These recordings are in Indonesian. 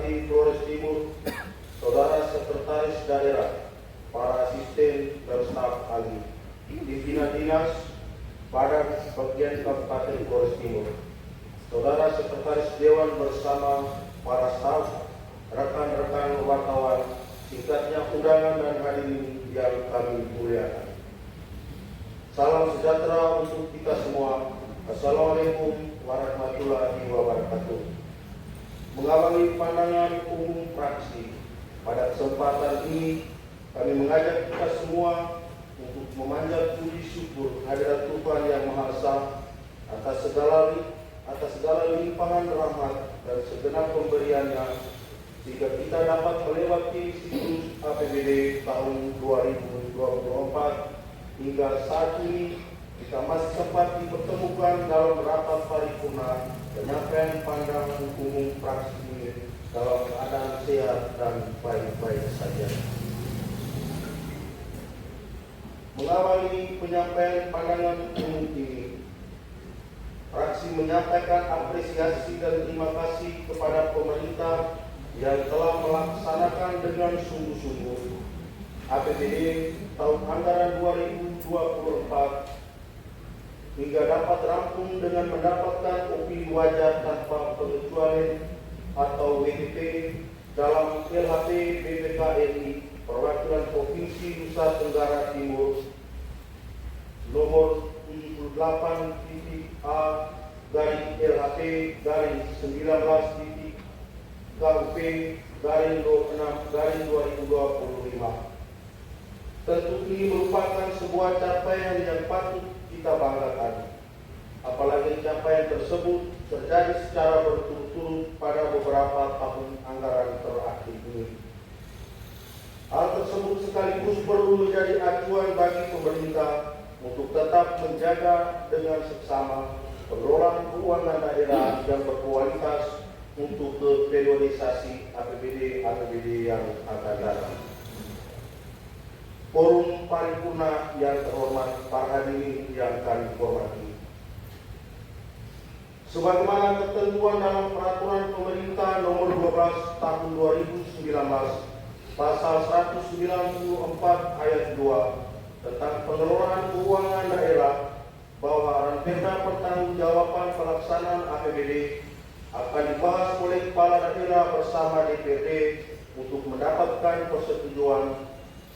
Bupati Flores Timur, Saudara Sekretaris Daerah, para asisten dan staf ahli, pimpinan dinas Badan Bagian Kabupaten Flores Timur, Saudara Sekretaris Dewan bersama para staf, rekan-rekan wartawan, singkatnya undangan dan hadirin yang kami muliakan. Salam sejahtera untuk kita semua. Assalamualaikum warahmatullahi wabarakatuh. Mengawali pandangan umum fraksi, pada kesempatan ini kami mengajak kita semua untuk memanjat puji syukur hadirat Tuhan Yang Maha Esa atas segala limpahan rahmat dan segenap pemberiannya, sehingga kita dapat melewati siklus APBD tahun 2024 hingga saat ini. Kita masih sempat dipertemukan dalam rapat paripurna penyampaian pandangan umum fraksi ini dalam keadaan sehat dan baik-baik saja. Mengawali penyampaian pandangan umum ini, fraksi menyampaikan apresiasi dan terima kasih kepada pemerintah yang telah melaksanakan dengan sungguh-sungguh APBD tahun anggaran 2024 hingga dapat rampung dengan mendapatkan opini wajar tanpa pengecualian atau WTP dalam LHP BPKRI Perwakilan Provinsi Nusa Tenggara Timur nomor 78-A/19-KUP-06-2025. Tentu ini merupakan sebuah capaian yang patut kita banggakan, apalagi capaian tersebut terjadi secara berturut-turut pada beberapa tahun anggaran terakhir ini. Hal tersebut sekaligus perlu menjadi acuan bagi pemerintah untuk tetap menjaga dengan seksama pengelolaan keuangan daerah yang berkualitas untuk periodisasi APBD yang akan datang. Forum paripurna yang terhormat, para hadirin yang kami hormati. Sebagaimana ketentuan dalam Peraturan Pemerintah Nomor 12 Tahun 2019 Pasal 194 Ayat 2 tentang pengelolaan keuangan daerah, bahwa ranperda pertanggungjawaban pelaksanaan APBD akan dibahas oleh kepala daerah bersama DPRD untuk mendapatkan persetujuan.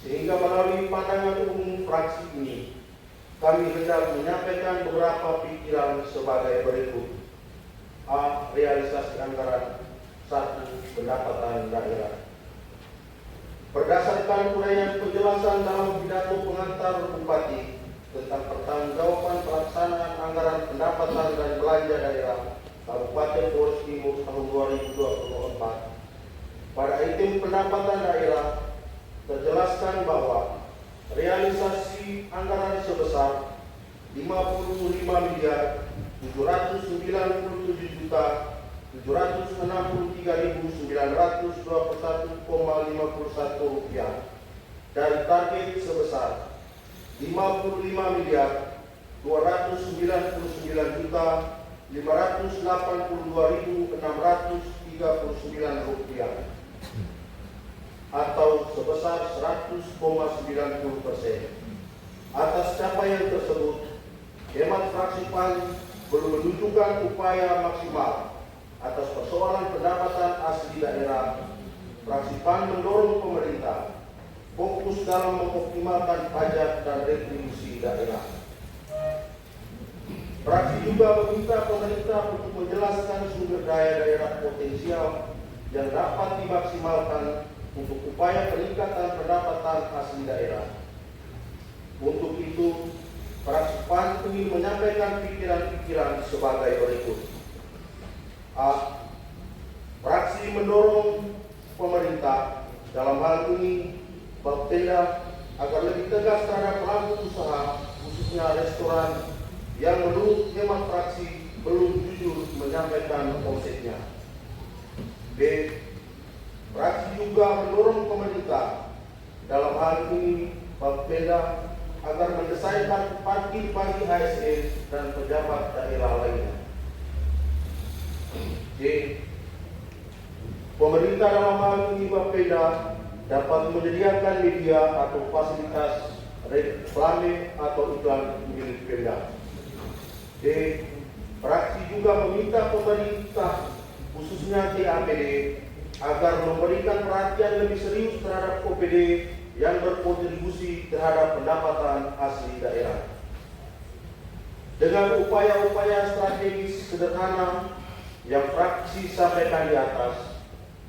Sehingga melalui pandangan umum fraksi ini, kami hendak menyampaikan beberapa pikiran sebagai berikut. A. Realisasi anggaran. 1. Pendapatan daerah. Berdasarkan uraian penjelasan dalam pidato pengantar Bupati tentang pertanggungjawaban pelaksanaan anggaran pendapatan dan belanja daerah Kabupaten Flores Timur tahun 2024, pada item pendapatan daerah terjelaskan bahwa realisasi anggaran sebesar 55.793.921,51 rupiah dari target sebesar 55.289.582.639 rupiah atau sebesar 100,90%. Atas capaian tersebut, hemat fraksi PAN belum menunjukkan upaya maksimal atas persoalan pendapatan asli daerah. Fraksi PAN mendorong pemerintah fokus dalam mengoptimalkan pajak dan retribusi daerah. Fraksi juga meminta pemerintah untuk menjelaskan sumber daya daerah potensial yang dapat dimaksimalkan untuk upaya peningkatan pendapatan asli daerah. Untuk itu, fraksi PAN ingin menyampaikan pikiran-pikiran sebagai berikut. A. Fraksi mendorong pemerintah, dalam hal ini Bapeda, agar lebih tegas terhadap pelaku usaha, khususnya restoran, yang menurut hemat fraksi belum jujur menyampaikan omsetnya. B. Fraksi juga mendorong pemerintah, dalam hal ini Bapeda, agar mendesain kartu parkir bagi ASN dan pejabat daerah lainnya. C. Pemerintah dalam hal ini Bapeda dapat menyediakan media atau fasilitas reklame atau iklan milik Pemda. D. Fraksi juga meminta pemerintah khususnya TAPD agar memberikan perhatian lebih serius terhadap OPD yang berkontribusi terhadap pendapatan asli daerah. Dengan upaya-upaya strategis sederhana yang fraksi sampaikan di atas,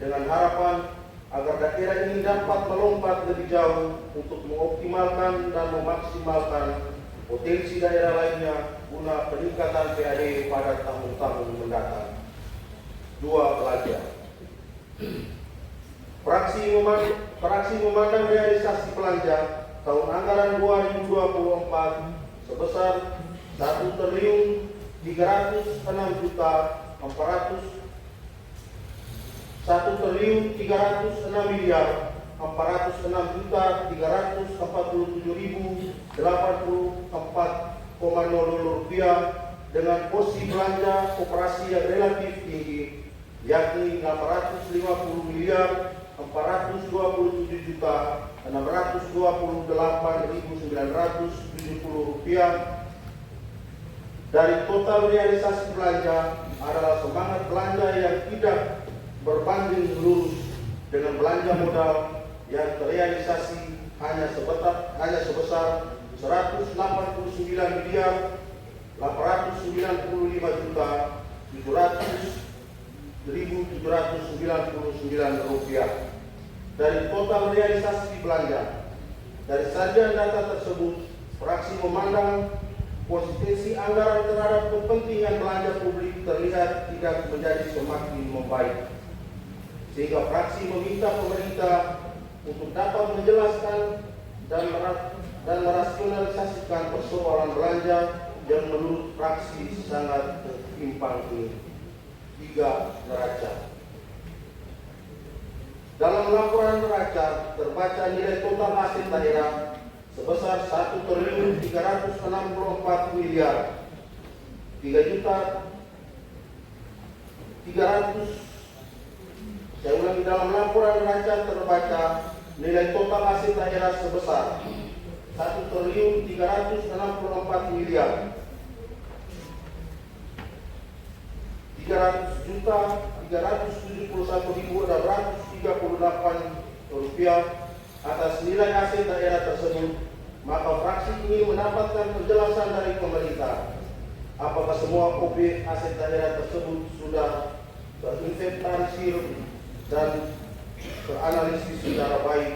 dengan harapan agar daerah ini dapat melompat lebih jauh untuk mengoptimalkan dan memaksimalkan potensi daerah lainnya guna peningkatan PAD pada tahun-tahun mendatang. 2. Belanja. Fraksi memandang realisasi belanja tahun anggaran 2024 sebesar 1.306.347.344,00 rupiah dengan porsi belanja operasi yang relatif tinggi, yakni 857.428.970 rupiah. Dari total realisasi belanja adalah semangat belanja yang tidak berbanding lurus dengan belanja modal yang terrealisasi hanya sebesar 189.855.799 rupiah. Dari total realisasi belanja. Dari sajian data tersebut, fraksi memandang konsistensi anggaran terhadap kepentingan belanja publik terlihat tidak menjadi semakin membaik, sehingga fraksi meminta pemerintah untuk dapat menjelaskan dan merasionalisasikan persoalan belanja yang menurut fraksi sangat timpang ini. 3. Neraca. Dalam laporan neraca terbaca nilai total aset daerah sebesar 1.364 miliar 3.300. Saya ulangi, dalam laporan neraca terbaca nilai total aset daerah sebesar 1.364 miliar 300.371.638 rupiah atas nilai aset daerah tersebut, maka fraksi ingin mendapatkan penjelasan dari pemerintah apakah semua objek aset daerah tersebut sudah terinventarisir dan teranalisis secara baik,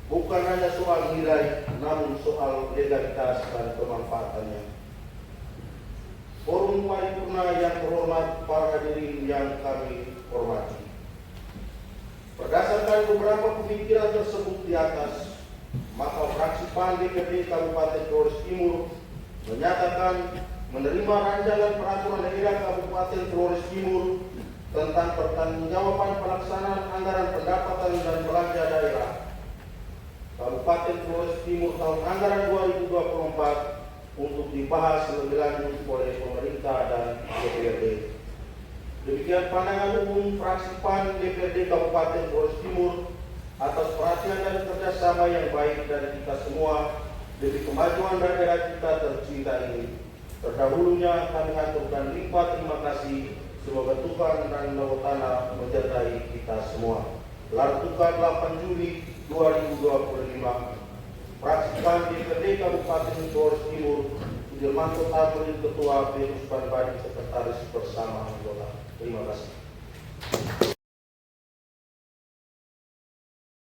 bukan hanya soal nilai namun soal legalitas dan pemanfaatannya. Forum paripurna yang terhormat, para hadirin yang kami hormati. Berdasarkan beberapa pemikiran tersebut di atas, maka fraksi PAN DPRD Kabupaten Flores Timur menyatakan menerima rancangan peraturan daerah Kabupaten Flores Timur tentang pertanggungjawaban pelaksanaan anggaran pendapatan dan belanja daerah Kabupaten Flores Timur tahun anggaran 2024 untuk dibahas lebih lanjut oleh pemerintah dan DPRD. Demikian pandangan umum fraksi PAN DPRD Kabupaten Flores Timur atas perhatian dan kerjasama yang baik dari kita semua demi kemajuan daerah kita tercinta ini. Terdahulunya kami haturkan limpah terima kasih. Semoga Tuhan dan Nawatana menyertai kita semua. Lartukan 8 Juli 2025. Fraksi PAN DPRD Kabupaten Flores Timur, Sudirmanto Tamrin Ketua, Benus Banbadi Sekretaris bersama anggota. Terima kasih.